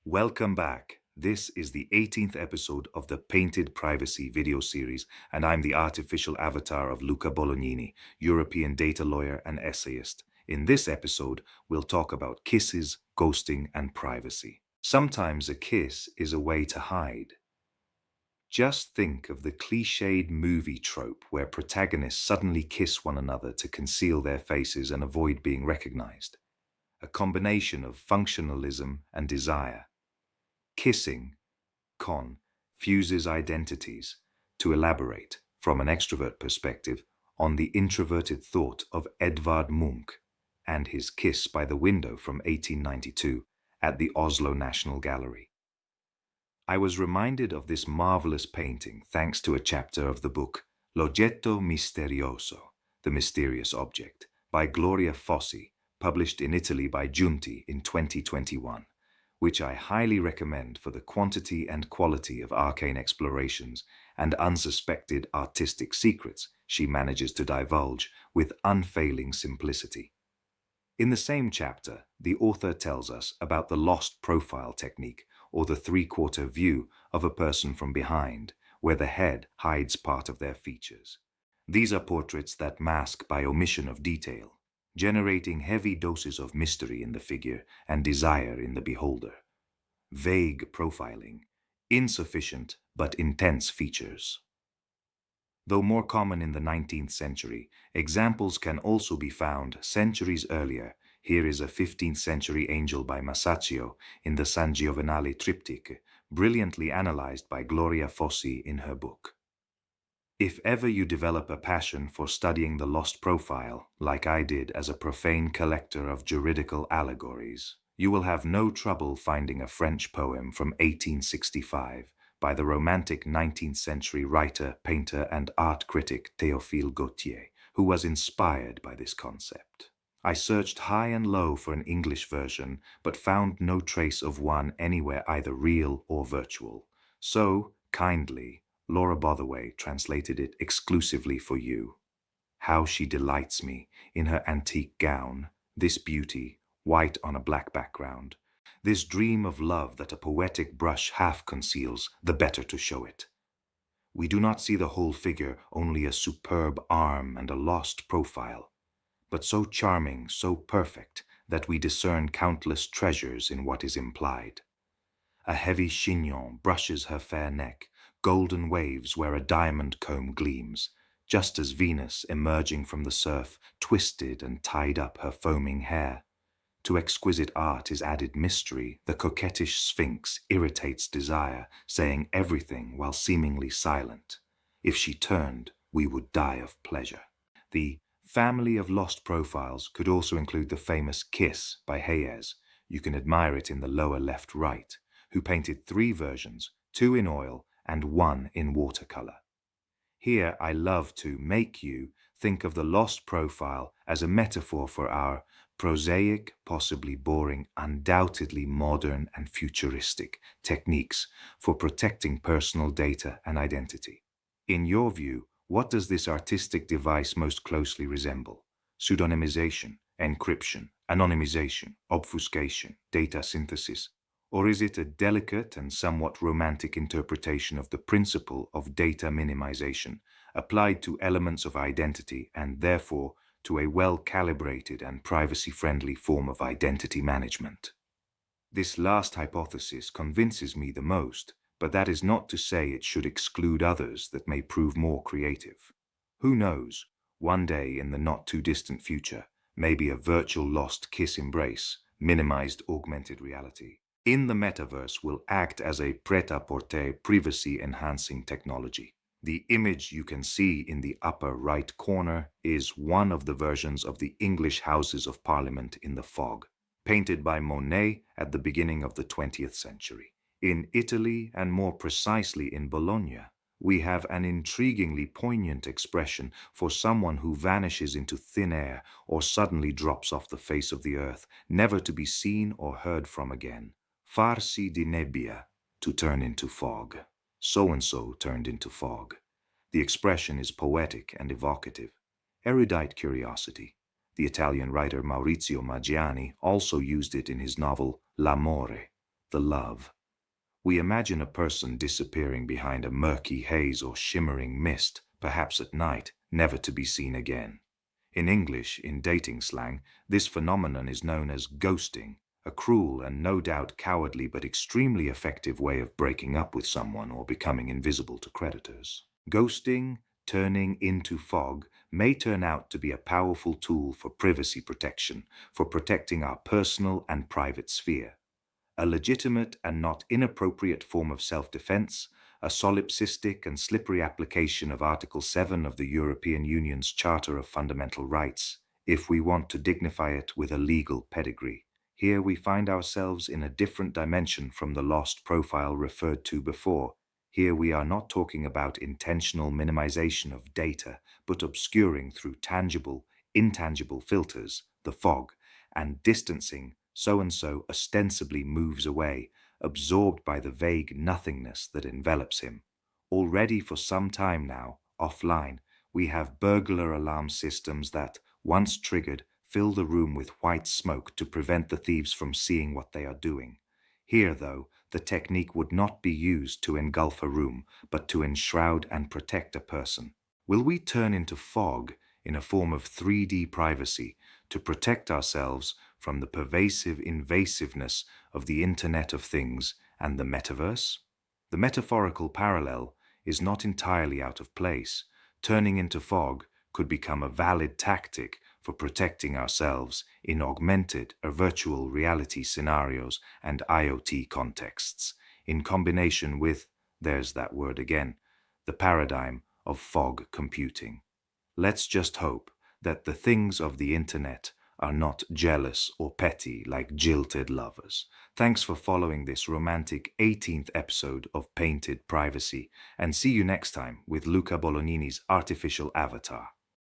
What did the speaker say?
Welcome back. This is the 18th episode of the Painted Privacy video series, and I'm the artificial avatar of Luca Bolognini, European data lawyer and essayist. In this episode, we'll talk about kisses, ghosting, and privacy. Sometimes a kiss is a way to hide. Just think of the cliched movie trope where protagonists suddenly kiss one another to conceal their faces and avoid being recognized. A combination of functionalism and desire. Kissing, fuses identities. To elaborate, from an extrovert perspective, on the introverted thought of Edvard Munch and his kiss by the window from 1892 at the Oslo National Gallery. I was reminded of this marvelous painting thanks to a chapter of the book L'oggetto misterioso, The Mysterious Object, by Gloria Fossi, published in Italy by Giunti in 2021, which I highly recommend for the quantity and quality of arcane explorations and unsuspected artistic secrets she manages to divulge with unfailing simplicity. In the same chapter, the author tells us about the lost profile technique, or the three-quarter view of a person from behind, where the head hides part of their features. These are portraits that mask by omission of detail, generating heavy doses of mystery in the figure and desire in the beholder. Vague profiling, insufficient but intense features. Though more common in the 19th century, examples can also be found centuries earlier. Here is a 15th century angel by Masaccio in the Sangiovanni triptych, brilliantly analyzed by Gloria Fossi in her book. If ever you develop a passion for studying the lost profile, like I did as a profane collector of juridical allegories, you will have no trouble finding a French poem from 1865 by the romantic 19th century writer, painter, and art critic Théophile Gautier, who was inspired by this concept. I searched high and low for an English version, but found no trace of one anywhere either real or virtual. So, kindly, Laura Bothaway translated it exclusively for you. How she delights me in her antique gown, this beauty, white on a black background, this dream of love that a poetic brush half conceals, the better to show it. We do not see the whole figure, only a superb arm and a lost profile, but so charming, so perfect, that we discern countless treasures in what is implied. A heavy chignon brushes her fair neck, golden waves where a diamond comb gleams, just as Venus, emerging from the surf, twisted and tied up her foaming hair. To exquisite art is added mystery. The coquettish sphinx irritates desire, saying everything while seemingly silent. If she turned, we would die of pleasure. The family of lost profiles could also include the famous Kiss by Hayez. You can admire it in the lower left right, who painted 3 versions, 2 in oil and 1 in watercolor. Here I love to make you think of the lost profile as a metaphor for our prosaic, possibly boring, undoubtedly modern and futuristic techniques for protecting personal data and identity. In your view, what does this artistic device most closely resemble? Pseudonymization, encryption, anonymization, obfuscation, data synthesis? Or is it a delicate and somewhat romantic interpretation of the principle of data minimization applied to elements of identity and therefore to a well-calibrated and privacy-friendly form of identity management? This last hypothesis convinces me the most, but that is not to say it should exclude others that may prove more creative. Who knows, one day in the not-too-distant future, maybe a virtual lost kiss embrace, minimized augmented reality, in the metaverse will act as a pret-à-porter privacy-enhancing technology. The image you can see in the upper right corner is one of the versions of the English Houses of Parliament in the fog, painted by Monet at the beginning of the 20th century. In Italy, and more precisely in Bologna, we have an intriguingly poignant expression for someone who vanishes into thin air or suddenly drops off the face of the earth, never to be seen or heard from again. Farsi di nebbia, to turn into fog. So-and-so turned into fog. The expression is poetic and evocative. Erudite curiosity. The Italian writer Maurizio Maggiani also used it in his novel L'amore, the love. We imagine a person disappearing behind a murky haze or shimmering mist, perhaps at night, never to be seen again. In English, in dating slang, this phenomenon is known as ghosting, a cruel and no doubt cowardly but extremely effective way of breaking up with someone or becoming invisible to creditors. Ghosting, turning into fog, may turn out to be a powerful tool for privacy protection, for protecting our personal and private sphere. A legitimate and not inappropriate form of self-defense, a solipsistic and slippery application of Article 7 of the European Union's Charter of Fundamental Rights, if we want to dignify it with a legal pedigree. Here we find ourselves in a different dimension from the lost profile referred to before. Here we are not talking about intentional minimization of data, but obscuring through tangible, intangible filters, the fog, and distancing so-and-so ostensibly moves away, absorbed by the vague nothingness that envelops him. Already for some time now, offline, we have burglar alarm systems that, once triggered, fill the room with white smoke to prevent the thieves from seeing what they are doing. Here, though, the technique would not be used to engulf a room, but to enshroud and protect a person. Will we turn into fog in a form of 3D privacy to protect ourselves from the pervasive invasiveness of the Internet of Things and the metaverse? The metaphorical parallel is not entirely out of place. Turning into fog could become a valid tactic for protecting ourselves in augmented or virtual reality scenarios and IoT contexts, in combination with, there's that word again, the paradigm of fog computing. Let's just hope that the things of the Internet are not jealous or petty like jilted lovers. Thanks for following this romantic 18th episode of Painted Privacy, and see you next time with Luca Bolognini's artificial avatar.